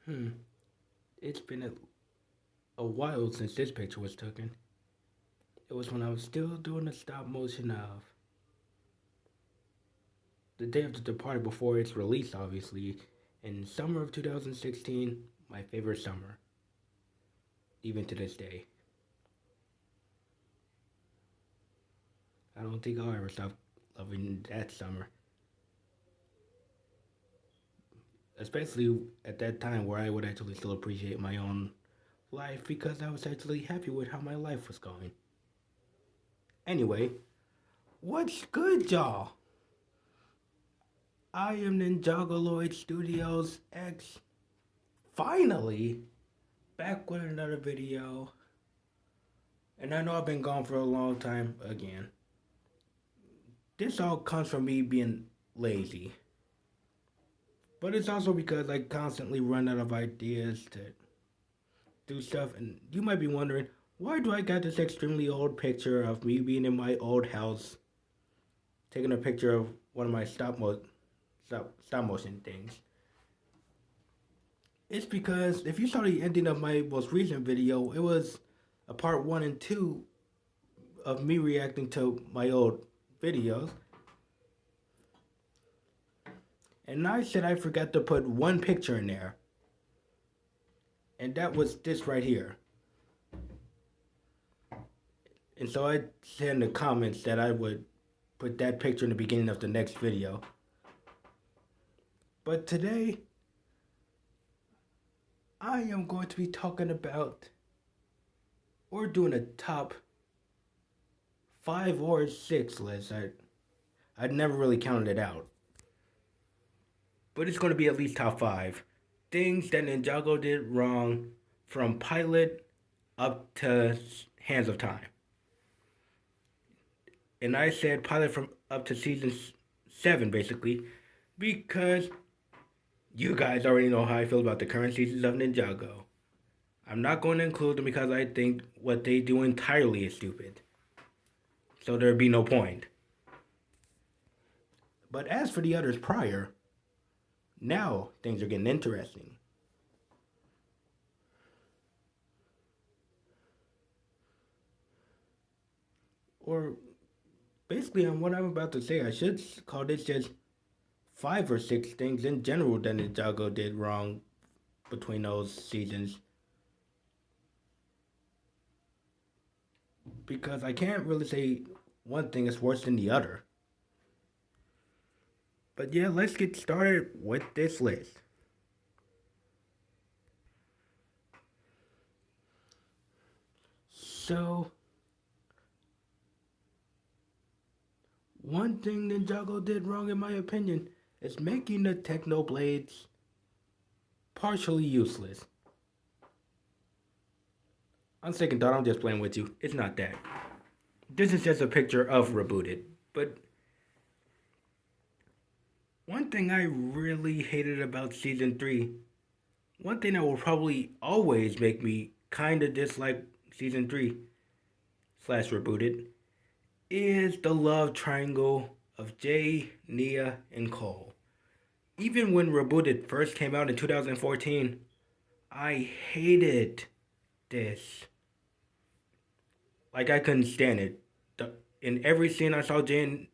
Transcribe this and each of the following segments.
Hmm. It's been a while since this picture was taken. It was when I was still doing the stop motion of the day of the party before its release, obviously, in summer of 2016. My favorite summer, even to this day. I don't think I'll ever stop loving that summer, especially at that time where I would actually still appreciate my own life because I was actually happy with how my life was going. Anyway, what's good, y'all? I am Ninjago Studios X, finally back with another video. And I know I've been gone for a long time again. This all comes from me being lazy. But it's also because I constantly run out of ideas to do stuff. And you might be wondering, why do I got this extremely old picture of me being in my old house, taking a picture of one of my stop motion things? It's because if you saw the ending of my most recent video, it was a part 1 and 2 of me reacting to my old videos. And I said I forgot to put one picture in there. And that was this right here. And so I said in the comments that I would put that picture in the beginning of the next video. But today, I am going to be talking about, or doing a top 5 or 6 list. I'd never really counted it out. But it's going to be at least top 5 things that Ninjago did wrong from pilot up to Hands of Time. And I said pilot from up to season 7, basically, because you guys already know how I feel about the current seasons of Ninjago. I'm not going to include them because I think what they do entirely is stupid. So there'd be no point. But as for the others prior, now things are getting interesting. Or basically, on what I'm about to say, I should call this just 5 or 6 things in general that Ninjago did wrong between those seasons. Because I can't really say one thing is worse than the other. But yeah, let's get started with this list. So, one thing Ninjago did wrong, in my opinion, is making the Techno Blades partially useless. On second thought, I'm just playing with you. It's not that. This is just a picture of Rebooted. But one thing I really hated about Season 3, one thing that will probably always make me kinda dislike Season 3 slash Rebooted, is the love triangle of Jay, Nia, and Cole. Even when Rebooted first came out in 2014, I hated this. Like, I couldn't stand it. In every scene I saw Jay,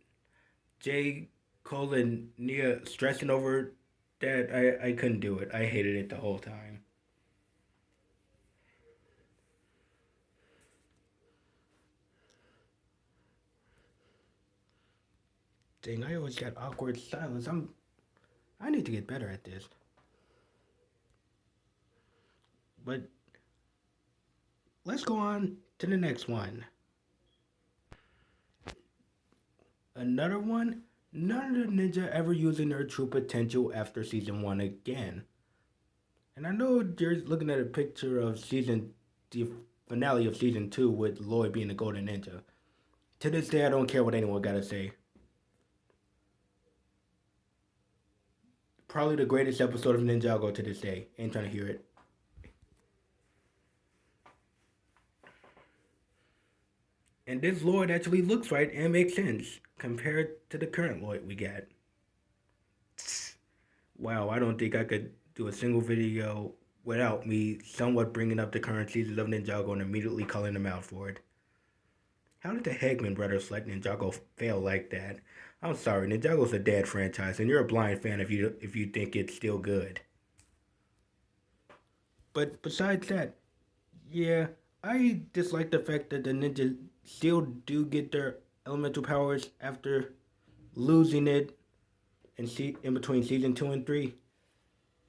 Cole, and Nia stressing over that, I couldn't do it. I hated it the whole time. Dang, I always got awkward silence. I need to get better at this. But let's go on to the next one. Another one, none of the ninja ever using their true potential after season 1 again. And I know you're looking at a picture of the finale of season 2 with Lloyd being the golden ninja. To this day, I don't care what anyone gotta say. Probably the greatest episode of Ninjago to this day. Ain't trying to hear it. And this Lloyd actually looks right and makes sense compared to the current Lloyd we got. Wow, I don't think I could do a single video without me somewhat bringing up the current seasons of Ninjago and immediately calling them out for it. How did the Hegman brothers let Ninjago fail like that? I'm sorry, Ninjago's a dead franchise, and you're a blind fan if you think it's still good. But besides that, yeah, I dislike the fact that the ninjas still do get their elemental powers after losing it in between season 2 and 3.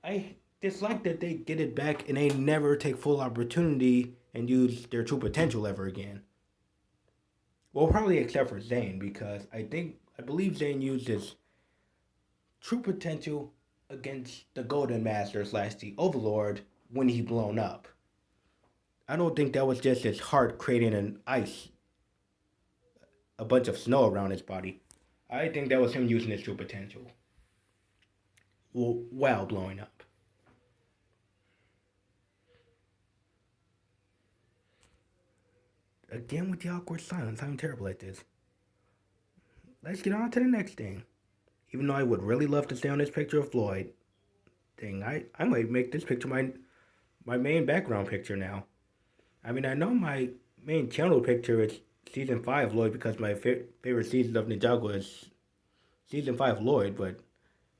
I dislike that they get it back and they never take full opportunity and use their true potential ever again. Well, probably except for Zane, because I believe Zane used his true potential against the Golden Master / the Overlord when he blown up. I don't think that was just his heart creating a bunch of snow around his body. I think that was him using his true potential while blowing up. Again with the awkward silence, I'm terrible at this. Let's get on to the next thing. Even though I would really love to stay on this picture of Floyd thing, I might make this picture my main background picture now. I mean, I know my main channel picture is Season 5 Lloyd because my favorite season of Ninjago is Season 5 Lloyd, but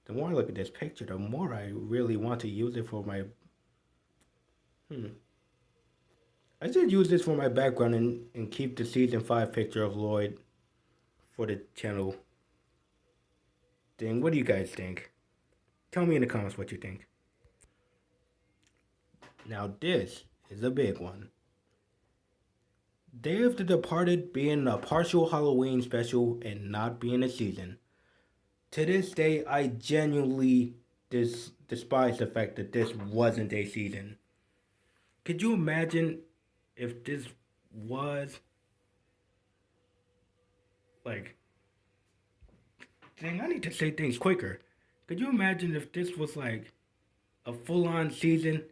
the more I look at this picture, the more I really want to use it for my... I should use this for my background and keep the Season 5 picture of Lloyd for the channel thing. What do you guys think? Tell me in the comments what you think. Now this is a big one. Day of the Departed being a partial Halloween special and not being a season. To this day, I genuinely despise the fact that this wasn't a season. Could you imagine if this was like... Dang, I need to say things quicker. Could you imagine if this was like a full-on season?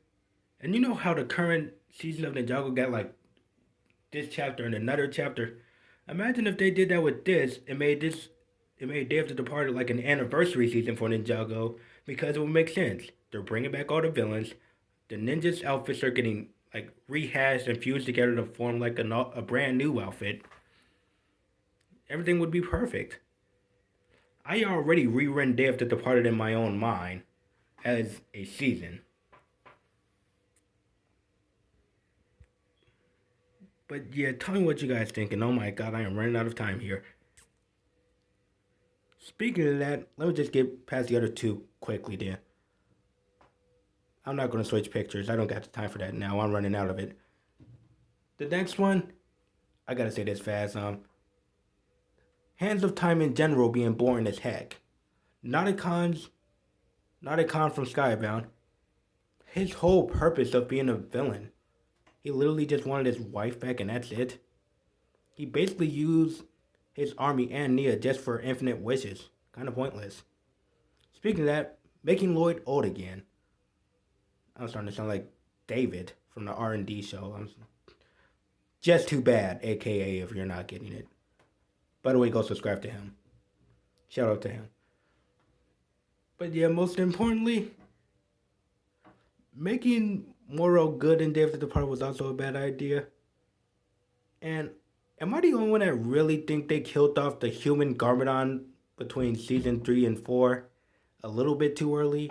And you know how the current season of Ninjago got like this chapter and another chapter? Imagine if they did that with this and made Day of the Departed like an anniversary season for Ninjago, because it would make sense. They're bringing back all the villains. The ninjas' outfits are getting like rehashed and fused together to form like a brand new outfit. Everything would be perfect. I already rewritten Day of the Departed in my own mind as a season. But yeah, tell me what you guys think. And oh my god, I am running out of time here. Speaking of that, let me just get past the other two quickly then. I'm not going to switch pictures. I don't got the time for that now. I'm running out of it. The next one, I gotta say this fast. Hands of Time in general being boring as heck. Not a con from Skybound. His whole purpose of being a villain. He literally just wanted his wife back and that's it. He basically used his army and Nia just for infinite wishes. Kind of pointless. Speaking of that, making Lloyd old again. I'm starting to sound like David from the R&D show. Just too bad, aka if you're not getting it. By the way, go subscribe to him. Shout out to him. But yeah, most importantly, making Moro good in Day of the Departed was also a bad idea. And am I the only one that really think they killed off the human Garmadon between season 3 and 4 a little bit too early?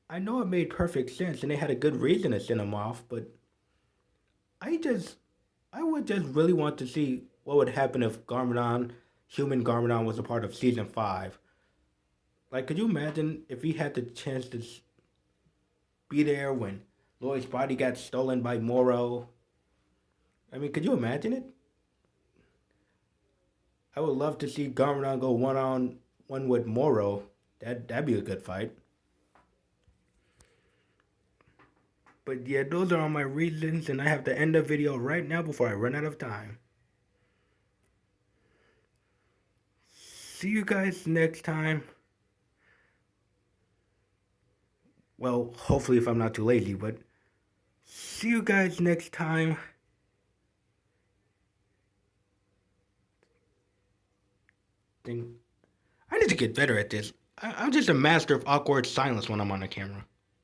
I know it made perfect sense and they had a good reason to send him off, but I would just really want to see what would happen if human Garmadon was a part of season 5. Like, could you imagine if he had the chance to be there when Lloyd's body got stolen by Moro? I mean, could you imagine it? I would love to see Garmadon go one-on-one with Moro. That'd be a good fight. But yeah, those are all my reasons, and I have to end the video right now before I run out of time. See you guys next time. Well, hopefully if I'm not too lazy, but see you guys next time. I need to get better at this. I'm just a master of awkward silence when I'm on the camera.